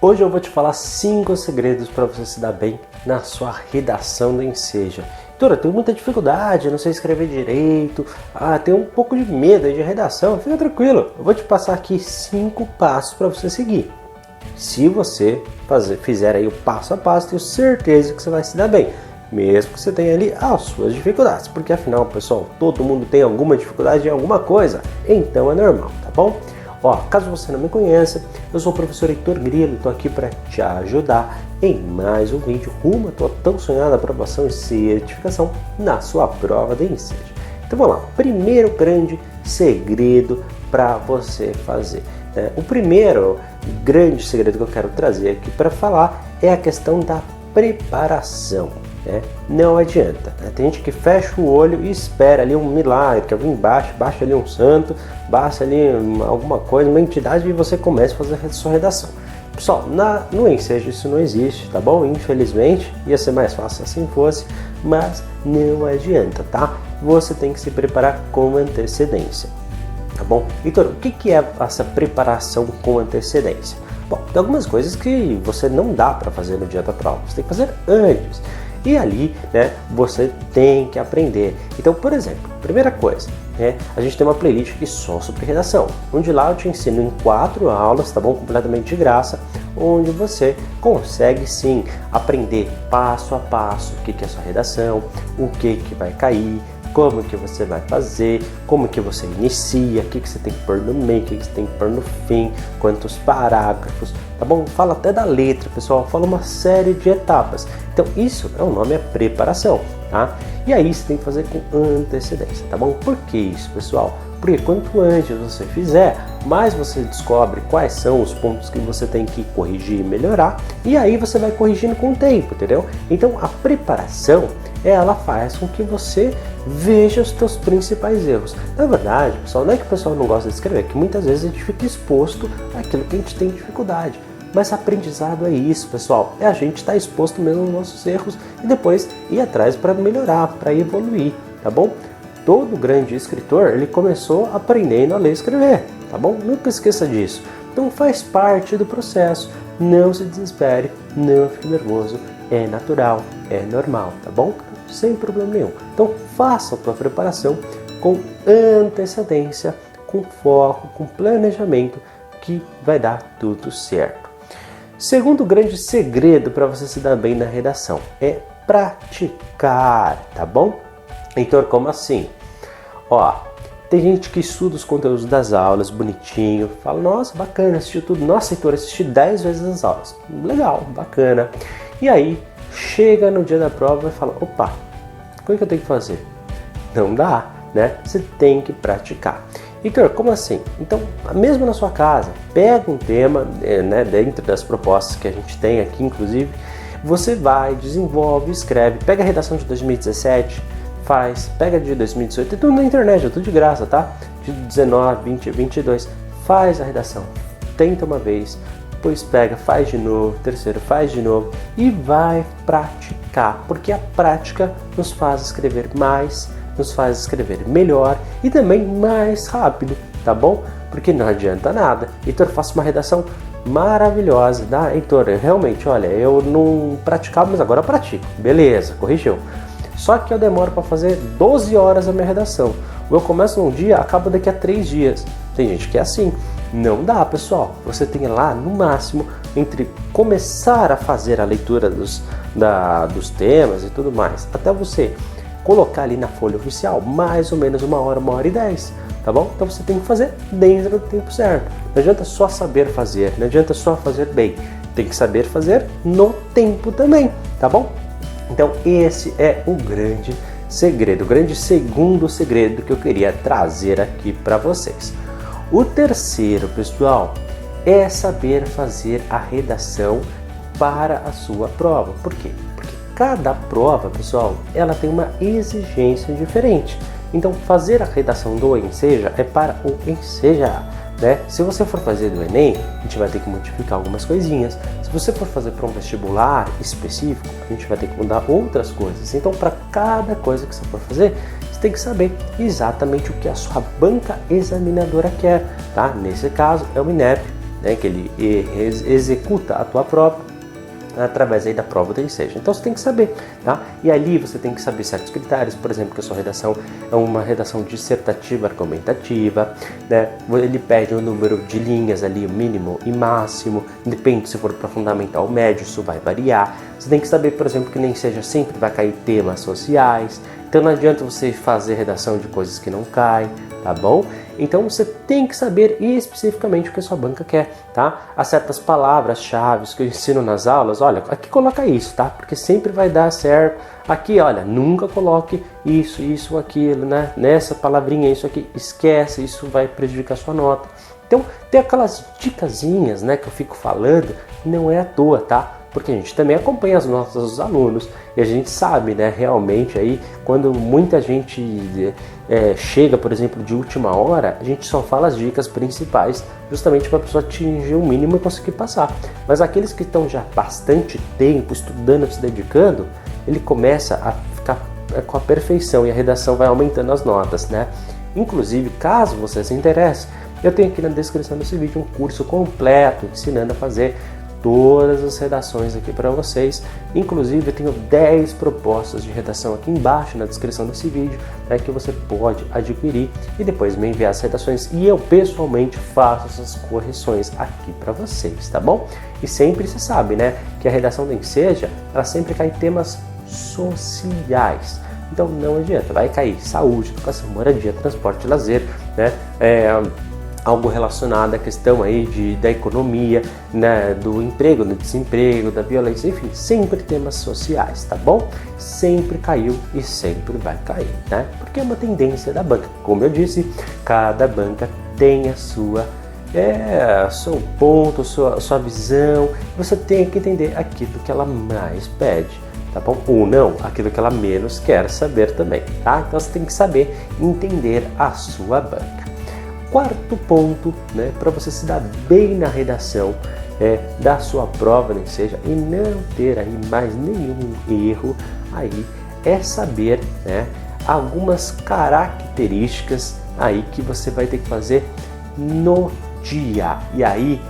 Hoje eu vou te falar 5 segredos para você se dar bem na sua redação do Enseja. Doutora, eu tenho muita dificuldade, não sei escrever direito, tenho um pouco de medo de redação. Fica tranquilo, eu vou te passar aqui 5 passos para você seguir. Se você fizer aí o passo a passo, tenho certeza que você vai se dar bem, mesmo que você tenha ali as suas dificuldades, porque afinal, pessoal, todo mundo tem alguma dificuldade em alguma coisa, então é normal, tá bom? Caso você não me conheça, eu sou o professor Heitor Grilo, estou aqui para te ajudar em mais um vídeo rumo à tua tão sonhada aprovação e certificação na sua prova de Enseja. Então vamos lá, primeiro grande segredo para você fazer. O primeiro grande segredo que eu quero trazer aqui para falar é a questão da preparação. Não adianta, tem gente que fecha o olho e espera ali um milagre, que alguém baixa ali um santo, baixa ali alguma coisa, uma entidade e você começa a fazer a sua redação. Pessoal, no Enseja isso não existe, tá bom? Infelizmente, ia ser mais fácil se assim fosse, mas não adianta, tá? Você tem que se preparar com antecedência, tá bom? Então, o que é essa preparação com antecedência? Bom, tem algumas coisas que você não dá para fazer no dia da prova, você tem que fazer antes. E ali, você tem que aprender. Então, por exemplo, primeira coisa, a gente tem uma playlist aqui só sobre redação, onde lá eu te ensino em 4 aulas, tá bom? Completamente de graça, onde você consegue sim aprender passo a passo o que é a sua redação, o que vai cair, como que você vai fazer, como que você inicia, o que você tem que pôr no meio, o que você tem que pôr no fim, quantos parágrafos, tá bom? Fala até da letra, pessoal, fala uma série de etapas. Então isso o nome é preparação, tá? E aí você tem que fazer com antecedência, tá bom? Por que isso, pessoal? Porque quanto antes você fizer, mais você descobre quais são os pontos que você tem que corrigir e melhorar, e aí você vai corrigindo com o tempo, entendeu? Então a preparação, ela faz com que você veja os seus principais erros. Na verdade, pessoal, não é que o pessoal não gosta de escrever, é que muitas vezes a gente fica exposto àquilo que a gente tem dificuldade. Mas aprendizado é isso, pessoal, é a gente estar exposto mesmo aos nossos erros e depois ir atrás para melhorar, para evoluir, tá bom? Todo grande escritor, ele começou aprendendo a ler e escrever, tá bom? Nunca esqueça disso. Então faz parte do processo, não se desespere, não fique nervoso, é natural, é normal, tá bom? Sem problema nenhum. Então faça a tua preparação com antecedência, com foco, com planejamento, que vai dar tudo certo. Segundo grande segredo para você se dar bem na redação é praticar, tá bom? Heitor, como assim? Tem gente que estuda os conteúdos das aulas bonitinho, fala, nossa, bacana, assisti tudo. Nossa, Heitor, assisti 10 vezes as aulas. Legal, bacana. E aí, chega no dia da prova e fala, opa, como é que eu tenho que fazer? Não dá, Você tem que praticar. Heitor, como assim? Então, mesmo na sua casa, pega um tema, dentro das propostas que a gente tem aqui, inclusive, você vai, desenvolve, escreve, pega a redação de 2017, pega de 2018, é tudo na internet, é tudo de graça, tá? De 19, 20, 22, faz a redação, tenta uma vez, depois pega, faz de novo, terceiro, faz de novo e vai praticar, porque a prática nos faz escrever mais, nos faz escrever melhor e também mais rápido, tá bom? Porque não adianta nada. Heitor, faço uma redação maravilhosa, tá? Heitor, realmente, olha, eu não praticava, mas agora eu pratico. Beleza, corrigiu. Só que eu demoro para fazer 12 horas a minha redação. Eu começo num dia, acabo daqui a 3 dias. Tem gente que é assim. Não dá, pessoal. Você tem lá, no máximo, entre começar a fazer a leitura dos temas e tudo mais, até você colocar ali na folha oficial, mais ou menos 1 hora, 1 hora e 10, tá bom? Então você tem que fazer dentro do tempo certo. Não adianta só saber fazer, não adianta só fazer bem. Tem que saber fazer no tempo também, tá bom? Então esse é o grande segredo, o grande segundo segredo que eu queria trazer aqui para vocês. O terceiro, pessoal, é saber fazer a redação para a sua prova. Por quê? Porque cada prova, pessoal, ela tem uma exigência diferente. Então fazer a redação do Enseja é para o Enseja. Se você for fazer do Enem, a gente vai ter que modificar algumas coisinhas. Se você for fazer para um vestibular específico, a gente vai ter que mudar outras coisas. Então, para cada coisa que você for fazer, você tem que saber exatamente o que a sua banca examinadora quer, tá? Nesse caso, é o INEP, né, que ele executa a tua prova através aí da prova do Enseja. Então você tem que saber, tá? E ali você tem que saber certos critérios, por exemplo, que a sua redação é uma redação dissertativa argumentativa, né? Ele pede um número de linhas ali, mínimo e máximo, depende se for para fundamental ou médio, isso vai variar. Você tem que saber, por exemplo, que nem seja sempre vai cair temas sociais, então não adianta você fazer redação de coisas que não caem, tá bom? Então você tem que saber especificamente o que a sua banca quer, tá? Há certas palavras-chave que eu ensino nas aulas, olha, aqui coloca isso, tá? Porque sempre vai dar certo. Aqui, olha, nunca coloque isso, aquilo, né? Nessa palavrinha, isso aqui, esquece, isso vai prejudicar a sua nota. Então, tem aquelas dicasinhas, né, que eu fico falando, não é à toa, tá? Porque a gente também acompanha as notas dos alunos e a gente sabe, né, realmente aí, quando muita gente chega, por exemplo, de última hora, a gente só fala as dicas principais justamente para a pessoa atingir o mínimo e conseguir passar. Mas aqueles que estão já bastante tempo estudando, se dedicando, ele começa a ficar com a perfeição e a redação vai aumentando as notas, né? Inclusive, caso você se interesse, eu tenho aqui na descrição desse vídeo um curso completo ensinando a fazer todas as redações aqui para vocês. Inclusive eu tenho 10 propostas de redação aqui embaixo na descrição desse vídeo, né, que você pode adquirir e depois me enviar as redações e eu pessoalmente faço essas correções aqui para vocês, tá bom? E sempre você sabe, né, que a redação do Enseja, ela sempre cai em temas sociais. Então não adianta, vai cair saúde, educação, moradia, transporte, lazer, né? Algo relacionado à questão aí da economia, né, do emprego, do desemprego, da violência, enfim, sempre temas sociais, tá bom? Sempre caiu e sempre vai cair, né? Porque é uma tendência da banca. Como eu disse, cada banca tem a sua seu ponto, sua visão. Você tem que entender aquilo que ela mais pede, tá bom? Ou não, aquilo que ela menos quer saber também, tá? Então você tem que saber entender a sua banca. Quarto ponto, né, para você se dar bem na redação da sua prova, nem seja, e não ter aí mais nenhum erro, aí é saber, né, algumas características aí que você vai ter que fazer no dia. E aí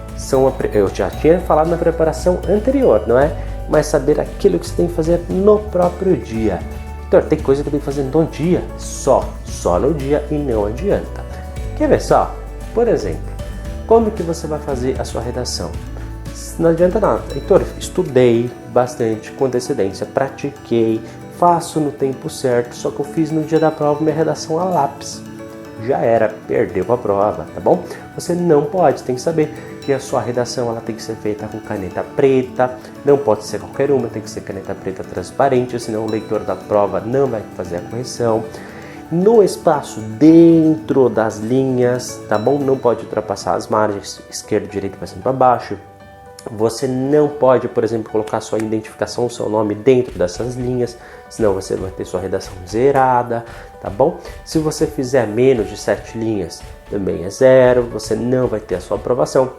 eu já tinha falado na preparação anterior, não é? Mas saber aquilo que você tem que fazer no próprio dia. Então tem coisa que eu tenho que fazer no dia, só no dia e não adianta. Quer ver só? Por exemplo, como que você vai fazer a sua redação? Não adianta nada. Heitor, estudei bastante com antecedência, pratiquei, faço no tempo certo, só que eu fiz no dia da prova minha redação a lápis. Já era, perdeu a prova, tá bom? Você não pode, tem que saber que a sua redação ela tem que ser feita com caneta preta, não pode ser qualquer uma, tem que ser caneta preta transparente, senão o leitor da prova não vai fazer a correção. No espaço dentro das linhas, tá bom? Não pode ultrapassar as margens, esquerda, direita, para cima e para baixo. Você não pode, por exemplo, colocar sua identificação, seu nome dentro dessas linhas, senão você vai ter sua redação zerada, tá bom? Se você fizer menos de 7 linhas, também é 0, você não vai ter a sua aprovação.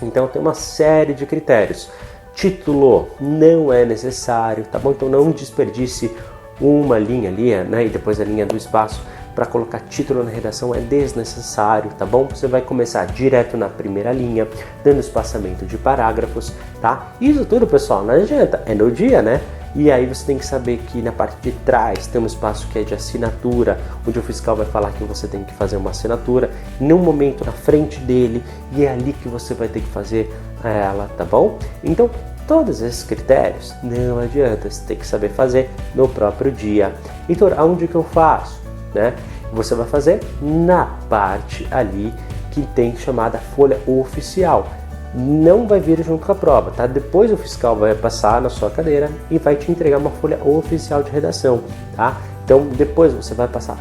Então tem uma série de critérios. Título não é necessário, tá bom? Então não desperdice uma linha ali, né, e depois a linha do espaço para colocar título na redação é desnecessário, tá bom? Você vai começar direto na primeira linha, dando espaçamento de parágrafos, tá? Isso tudo, pessoal, não adianta, é no dia, né? E aí você tem que saber que na parte de trás tem um espaço que é de assinatura, onde o fiscal vai falar que você tem que fazer uma assinatura num momento na frente dele, e é ali que você vai ter que fazer ela, tá bom? Então, todos esses critérios não adianta, você tem que saber fazer no próprio dia. Então, aonde que eu faço? Né? Você vai fazer na parte ali que tem chamada folha oficial. Não vai vir junto com a prova, tá? Depois o fiscal vai passar na sua cadeira e vai te entregar uma folha oficial de redação, tá? Então depois você vai passar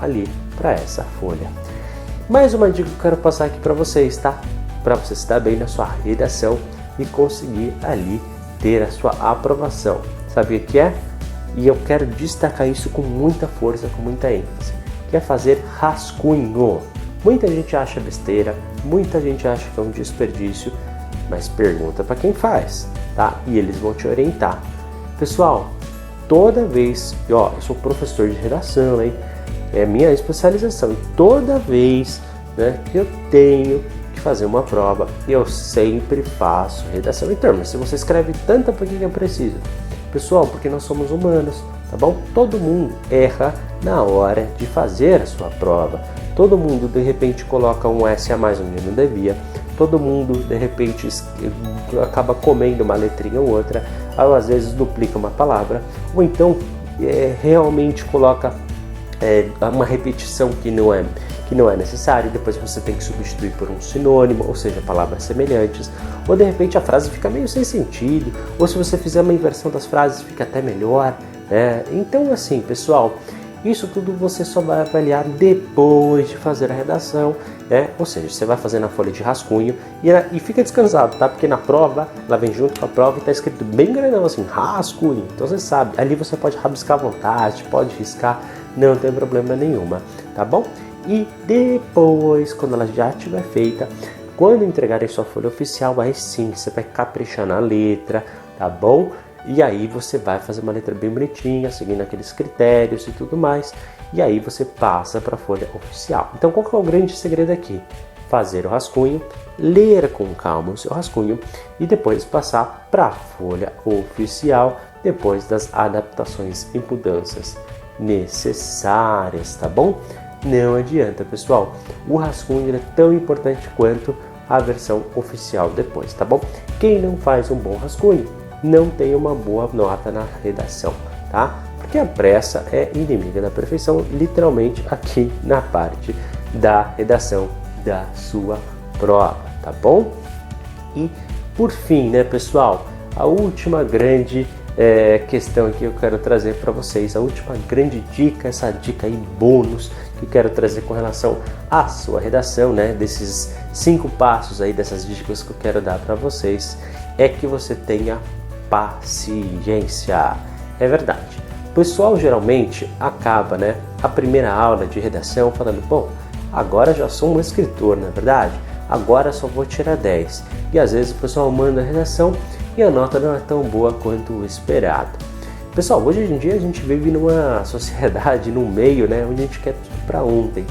ali para essa folha. Mais uma dica que eu quero passar aqui para vocês, tá? Para você se dar bem na sua redação e conseguir ali ter a sua aprovação. Sabe o que é? E eu quero destacar isso com muita força, com muita ênfase, que é fazer rascunho. Muita gente acha besteira, muita gente acha que é um desperdício, mas pergunta para quem faz, tá? E eles vão te orientar. Pessoal, toda vez, eu sou professor de redação, hein? É minha especialização, e toda vez, né, que eu tenho que fazer uma prova, eu sempre faço redação. Então, mas se você escreve tanto, por que eu preciso? Pessoal, porque nós somos humanos, tá bom? Todo mundo erra na hora de fazer a sua prova. Todo mundo, de repente, coloca um S a mais onde não devia. Todo mundo, de repente, acaba comendo uma letrinha ou outra. Ou, às vezes, duplica uma palavra. Ou então, realmente coloca uma repetição que não é necessário. Depois você tem que substituir por um sinônimo, ou seja, palavras semelhantes. Ou, de repente, a frase fica meio sem sentido. Ou, se você fizer uma inversão das frases, fica até melhor. Então, assim, pessoal, isso tudo você só vai avaliar depois de fazer a redação, ou seja, você vai fazer na folha de rascunho e fica descansado, tá? Porque na prova, ela vem junto com a prova e tá escrito bem grandão assim, rascunho. Então você sabe, ali você pode rabiscar à vontade, pode riscar, não tem problema nenhuma, tá bom? E depois, quando ela já estiver feita, quando entregarem sua folha oficial, aí sim, você vai caprichar na letra, tá bom? E aí você vai fazer uma letra bem bonitinha, seguindo aqueles critérios e tudo mais. E aí você passa para a folha oficial. Então qual que é o grande segredo aqui? Fazer o rascunho, ler com calma o seu rascunho e depois passar para a folha oficial, depois das adaptações e mudanças necessárias, tá bom? Não adianta, pessoal. O rascunho é tão importante quanto a versão oficial depois, tá bom? Quem não faz um bom rascunho não tem uma boa nota na redação, tá? Porque a pressa é inimiga da perfeição, literalmente aqui na parte da redação da sua prova, tá bom? E por fim, né, pessoal, a última grande questão que eu quero trazer para vocês, a última grande dica, essa dica aí bônus que eu quero trazer com relação à sua redação, né, desses 5 passos aí, dessas dicas que eu quero dar para vocês, é que você tenha paciência. É verdade. O pessoal geralmente acaba, né, a primeira aula de redação falando, bom, agora já sou um escritor, não é verdade? Agora só vou tirar 10. E às vezes o pessoal manda a redação e a nota não é tão boa quanto o esperado. Pessoal, hoje em dia a gente vive numa sociedade, num meio, né, onde a gente quer tudo para ontem.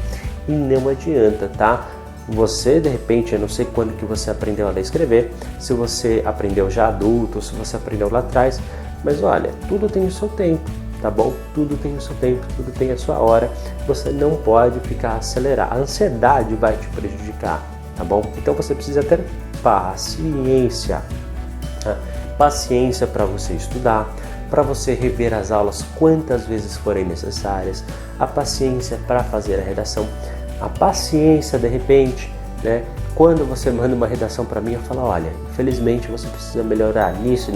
E não adianta, tá? Você, de repente, eu não sei quando que você aprendeu a ler e escrever, se você aprendeu já adulto, se você aprendeu lá atrás, mas olha, tudo tem o seu tempo, tá bom? Tudo tem o seu tempo, tudo tem a sua hora, você não pode ficar acelerado, a ansiedade vai te prejudicar, tá bom? Então você precisa ter paciência, tá? Paciência para você estudar, para você rever as aulas quantas vezes forem necessárias, a paciência para fazer a redação, a paciência, de repente, né? Quando você manda uma redação para mim, eu falo, olha, infelizmente você precisa melhorar nisso.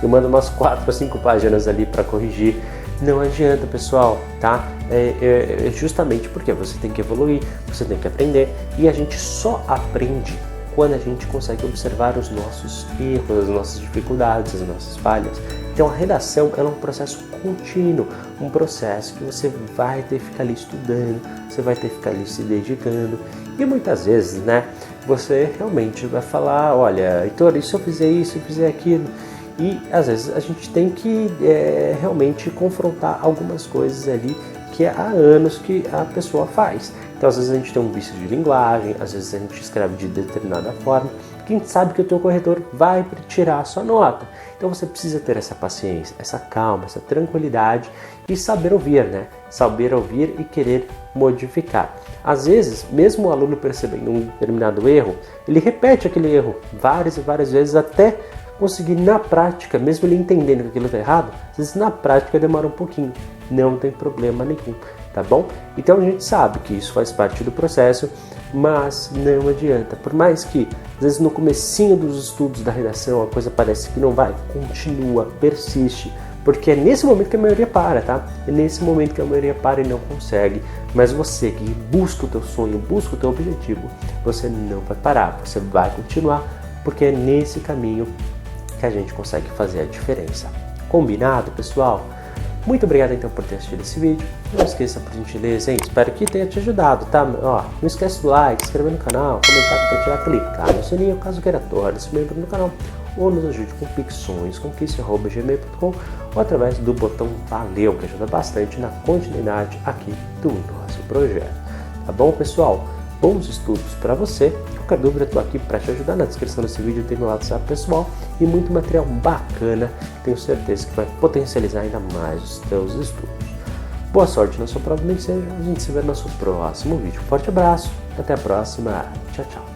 Eu mando umas 4 ou 5 páginas ali para corrigir. Não adianta, pessoal, tá? Justamente porque você tem que evoluir, você tem que aprender. E a gente só aprende quando a gente consegue observar os nossos erros, as nossas dificuldades, as nossas falhas. Então a redação ela é um processo contínuo, um processo que você vai ter que ficar ali estudando, você vai ter que ficar ali se dedicando. E muitas vezes, né, você realmente vai falar, olha, Heitor, e se eu fizer isso, eu fizer aquilo? E às vezes a gente tem que realmente confrontar algumas coisas ali que há anos que a pessoa faz. Então às vezes a gente tem um vício de linguagem, às vezes a gente escreve de determinada forma. Quem sabe que o teu corretor vai tirar a sua nota. Então você precisa ter essa paciência, essa calma, essa tranquilidade e saber ouvir, né? Saber ouvir e querer modificar. Às vezes, mesmo o aluno percebendo um determinado erro, ele repete aquele erro várias e várias vezes até conseguir na prática, mesmo ele entendendo que aquilo está errado, às vezes na prática demora um pouquinho, não tem problema nenhum, tá bom? Então a gente sabe que isso faz parte do processo, mas não adianta, por mais que às vezes no comecinho dos estudos da redação a coisa parece que não vai, continua, persiste, porque é nesse momento que a maioria para, tá? É nesse momento que a maioria para e não consegue, mas você que busca o teu sonho, busca o teu objetivo, você não vai parar, você vai continuar, porque é nesse caminho que a gente consegue fazer a diferença. Combinado, pessoal? Muito obrigado então por ter assistido esse vídeo. Não esqueça, por gentileza, hein? Espero que tenha te ajudado, tá? Ó, não esquece do like, se inscrever no canal, comentar, compartilhar, clicar no sininho caso queira tornar-se membro do canal ou nos ajude com pixões, conquiste@gmail.com ou através do botão valeu, que ajuda bastante na continuidade aqui do nosso projeto. Tá bom, pessoal? bons estudos para você. Qualquer dúvida, eu estou aqui para te ajudar. Na descrição desse vídeo tem meu WhatsApp pessoal e muito material bacana. Tenho certeza que vai potencializar ainda mais os teus estudos. Boa sorte na sua prova, nem seja. A gente se vê no nosso próximo vídeo. Forte abraço, até a próxima. Tchau, tchau.